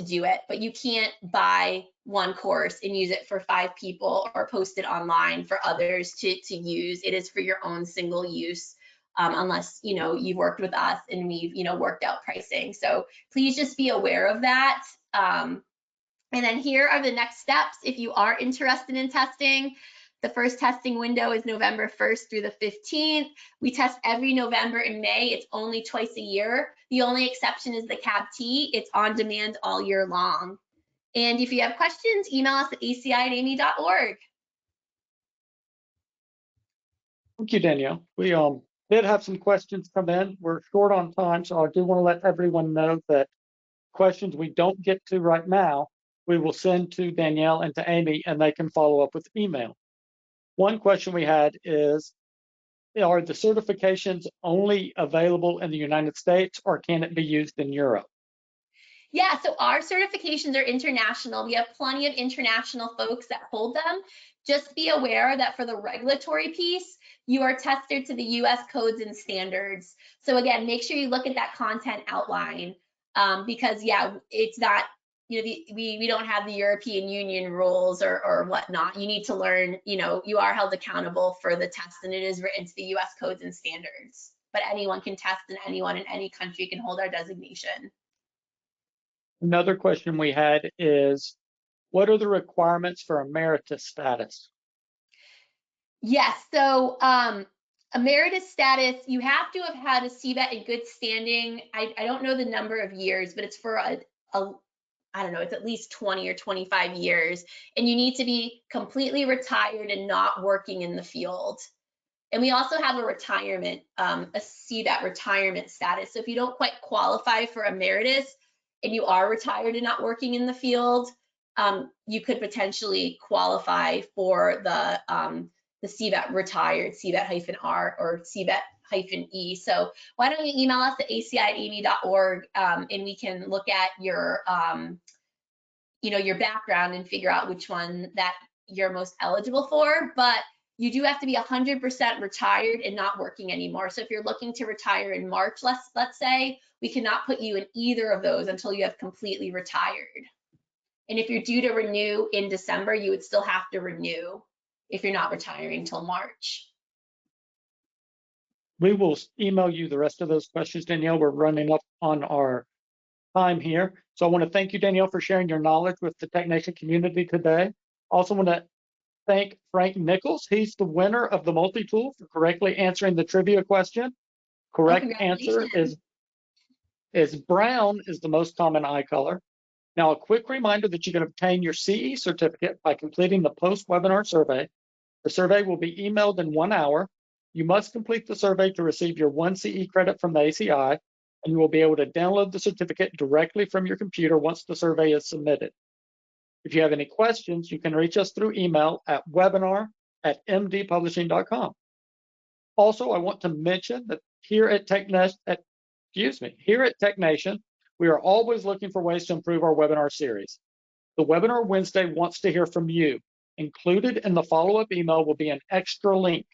do it. But you can't buy one course and use it for 5 people or post it online for others to use. It is for your own single use. Unless you've worked with us and we've worked out pricing. So please just be aware of that. And then here are the next steps if you are interested in testing. The first testing window is November 1st through the 15th. We test every November and May. It's only twice a year. The only exception is the CAB-T. It's on demand all year long. And if you have questions, email us at aci@aami.org. Thank you, Danielle. We did have some questions come in. We're short on time, so I do want to let everyone know that questions we don't get to right now, we will send to Danielle and to AAMI, and they can follow up with email. One question we had is, are the certifications only available in the United States, or can it be used in Europe? Yeah, so our certifications are international. We have plenty of international folks that hold them. Just be aware that for the regulatory piece, you are tested to the US codes and standards. So again, make sure you look at that content outline because yeah, it's not, we don't have the European Union rules or whatnot. You need to learn, you are held accountable for the test, and it is written to the US codes and standards. But anyone can test, and anyone in any country can hold our designation. Another question we had is, what are the requirements for emeritus status? Yes, so emeritus status, you have to have had a CBET in good standing. I don't know the number of years, but it's for I don't know, it's at least 20 or 25 years. And you need to be completely retired and not working in the field. And we also have a retirement, a CBET retirement status. So if you don't quite qualify for emeritus and you are retired and not working in the field, you could potentially qualify for the CBET retired, CBET-R or CBET-E. So why don't you email us at aci@aami.org and we can look at your, your background and figure out which one that you're most eligible for. But you do have to be 100% retired and not working anymore. So if you're looking to retire in March, let's say, we cannot put you in either of those until you have completely retired. And if you're due to renew in December, you would still have to renew if you're not retiring till March. We will email you the rest of those questions, Danielle. We're running up on our time here. So I want to thank you, Danielle, for sharing your knowledge with the TechNation community today. Also want to thank Frank Nichols. He's the winner of the multi-tool for correctly answering the trivia question. Correct answer is brown is the most common eye color. Now, a quick reminder that you can obtain your CE certificate by completing the post-webinar survey. The survey will be emailed in 1 hour. You must complete the survey to receive your 1 CE credit from the ACI, and you will be able to download the certificate directly from your computer once the survey is submitted. If you have any questions, you can reach us through email at webinar@mdpublishing.com. Also, I want to mention that here at TechNation, we are always looking for ways to improve our webinar series. The Webinar Wednesday wants to hear from you. Included in the follow-up email will be an extra link,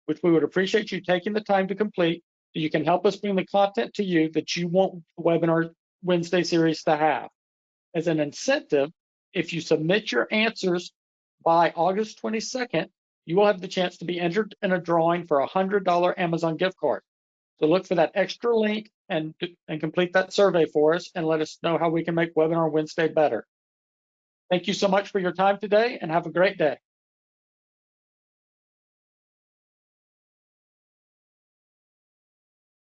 which we would appreciate you taking the time to complete so you can help us bring the content to you that you want the Webinar Wednesday series to have. As an incentive, if you submit your answers by August 22nd, you will have the chance to be entered in a drawing for a $100 Amazon gift card. So look for that extra link and complete that survey for us and let us know how we can make Webinar Wednesday better. Thank you so much for your time today and have a great day.